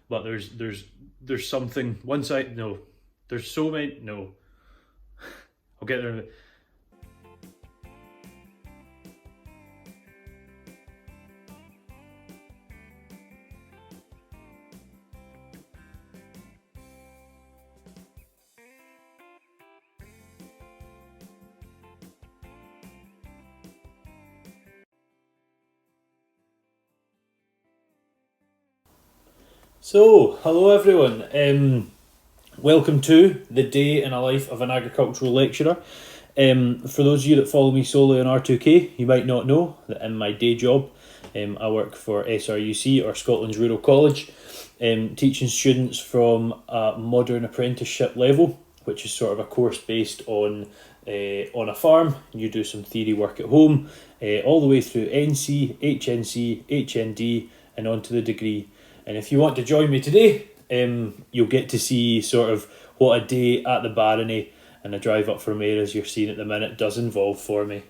but there's something, one side, no, there's so many, no, I'll get there in a bit. So, hello everyone, welcome to the day in a life of an agricultural lecturer. For those of you that follow me solely on R2K, you might not know that in my day job, I work for SRUC, or Scotland's Rural College, teaching students from a modern apprenticeship level, which is sort of a course based on a farm. You do some theory work at home, all the way through NC, HNC, HND, and on to the degree. And if you want to join me today, you'll get to see sort of what a day at the barony and a drive up from Ayr, as you're seeing at the minute, does involve for me.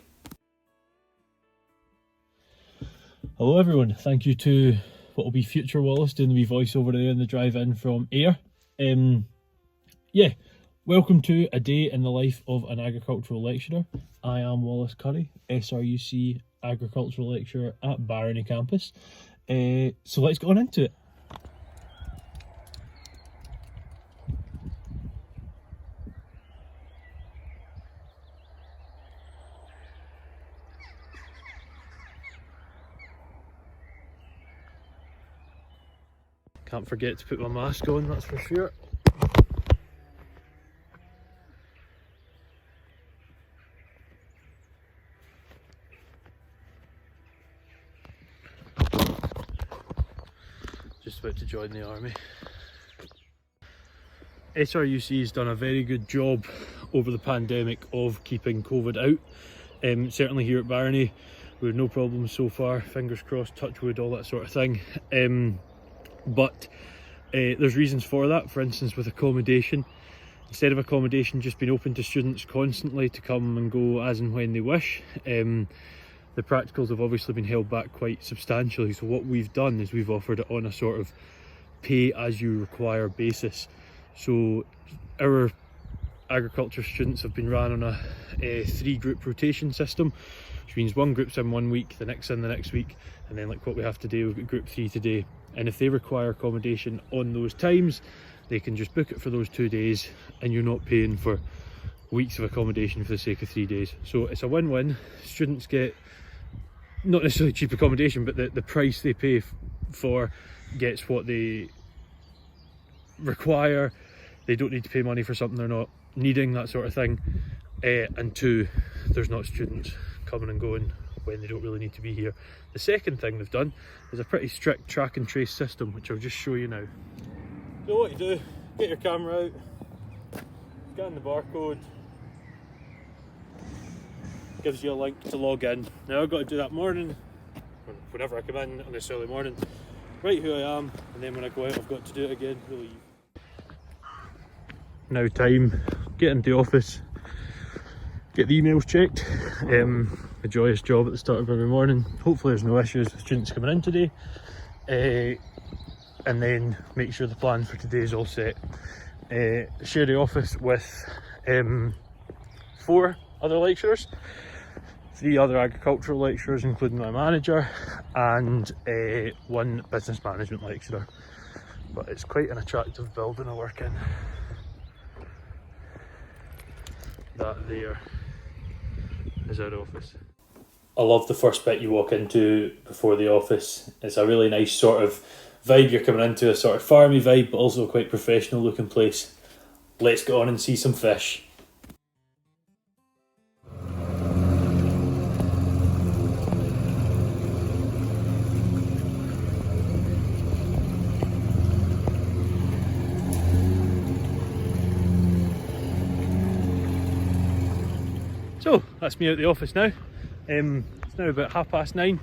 Hello everyone, thank you to what will be future Wallace doing the wee voiceover there in the drive in from Ayr. Yeah, welcome to a day in the life of an agricultural lecturer. I am Wallace Curry, SRUC agricultural lecturer at Barony campus. So let's get on into it. Can't forget to put my mask on, that's for sure. Just about to join the army. SRUC has done a very good job over the pandemic of keeping COVID out. Certainly here at Barony, we've no problems so far, fingers crossed, touch wood, all that sort of thing. But there's reasons for that. For instance, with accommodation, instead of accommodation just being open to students constantly to come and go as and when they wish, the practicals have obviously been held back quite substantially. So what we've done is we've offered it on a sort of pay as you require basis. So our agriculture students have been ran on a 3-group rotation system, which means one group's in 1 week, the next in the next week, and then like what we have today, we've got group 3 today. And if they require accommodation on those times, they can just book it for those 2 days, and you're not paying for weeks of accommodation for the sake of 3 days. So it's a win-win. Students get not necessarily cheap accommodation, but the price they pay for gets what they require. They don't need to pay money for something they're not needing, that sort of thing. And 2, there's not students coming and going when they don't really need to be here. The second thing they've done is a pretty strict track and trace system, which I'll just show you now. So what you do, get your camera out, scan the barcode, gives you a link to log in. Now I've got to do that morning, or whenever I come in on this early morning, write who I am, and then when I go out I've got to do it again to leave. Now time, get into the office, get the emails checked. A joyous job at the start of every morning. Hopefully there's no issues with students coming in today. And then make sure the plan for today is all set. Share the office with 4 other lecturers, 3 other agricultural lecturers including my manager, and 1 business management lecturer. But it's quite an attractive building I work in. That there is our office. I love the first bit you walk into before the office. It's a really nice sort of vibe. You're coming into a sort of farmy vibe, but also a quite professional looking place. Let's get on and see some fish. So that's me out the office now. It's now about 9:30,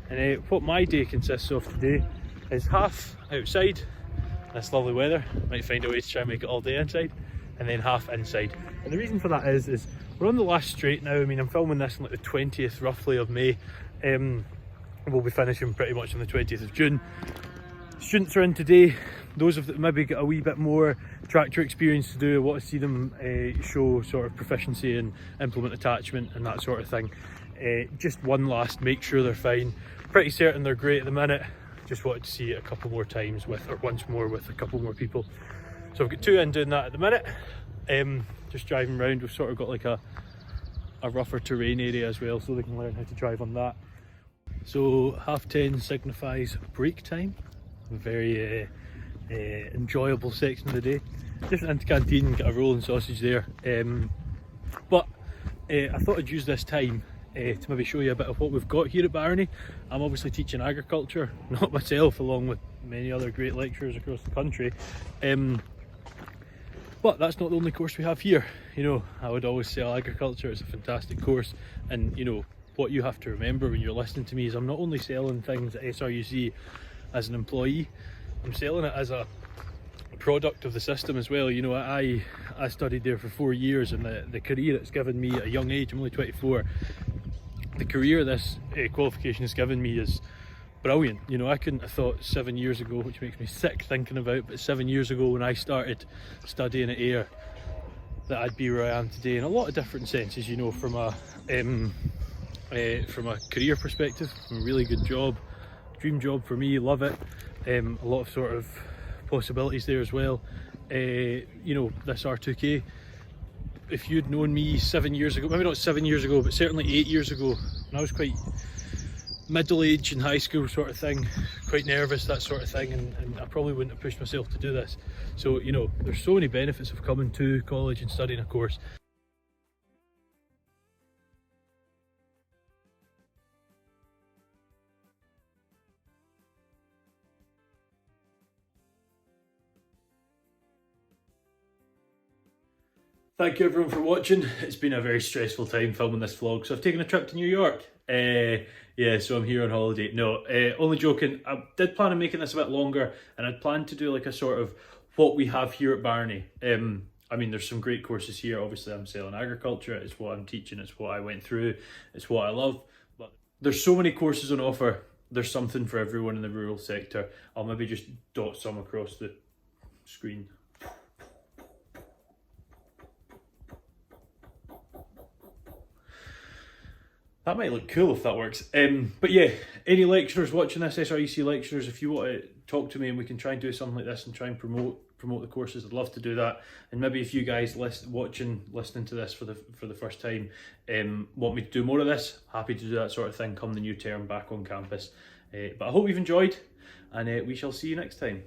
and what my day consists of today is half outside, this lovely weather, might find a way to try and make it all day inside, and then half inside. And the reason for that is we're on the last straight now. I mean, I'm filming this on like the 20th roughly of May. We'll be finishing pretty much on the 20th of June. Students are in today. Those have maybe got a wee bit more tractor experience to do. I want to see them show sort of proficiency in implement attachment and that sort of thing. Just one last, make sure they're fine. Pretty certain they're great at the minute. Just wanted to see it a couple more times with, or once more with a couple more people. So I've got 2 in doing that at the minute. Just driving around. We've sort of got like a rougher terrain area as well, so they can learn how to drive on that. So 10:30 signifies break time. A very enjoyable section of the day. Just went into canteen and got a roll and sausage there. But I thought I'd use this time to maybe show you a bit of what we've got here at Barony. I'm obviously teaching agriculture, not myself, along with many other great lecturers across the country. But that's not the only course we have here. You know, I would always say agriculture is a fantastic course, and you know, what you have to remember when you're listening to me is I'm not only selling things at SRUC as an employee, I'm selling it as a product of the system as well. You know, I studied there for 4 years, and the career it's given me at a young age, I'm only 24, the career this qualification has given me is brilliant. You know, I couldn't have thought 7 years ago, which makes me sick thinking about, but 7 years ago when I started studying at AIR, that I'd be where I am today in a lot of different senses. You know, from a career perspective, a really good job, dream job for me, love it. A lot of sort of possibilities there as well. You know, this R2K, if you'd known me 7 years ago, maybe not 7 years ago, but certainly 8 years ago, when I was quite middle-aged in high school sort of thing, quite nervous, that sort of thing, and I probably wouldn't have pushed myself to do this. So, you know, there's so many benefits of coming to college and studying a course. Thank you everyone for watching. It's been a very stressful time filming this vlog, so I've taken a trip to New York. Yeah, so I'm here on holiday. No, only joking. I did plan on making this a bit longer, and I'd planned to do like a sort of what we have here at Barony. I mean, there's some great courses here. Obviously, I'm selling agriculture. It's what I'm teaching. It's what I went through. It's what I love. But there's so many courses on offer. There's something for everyone in the rural sector. I'll maybe just dot some across the screen. That might look cool if that works. But yeah, any lecturers watching this, SRUC lecturers, if you want to talk to me and we can try and do something like this and try and promote the courses, I'd love to do that. And maybe if you guys listening to this for the first time want me to do more of this, happy to do that sort of thing come the new term back on campus. But I hope you've enjoyed, and we shall see you next time.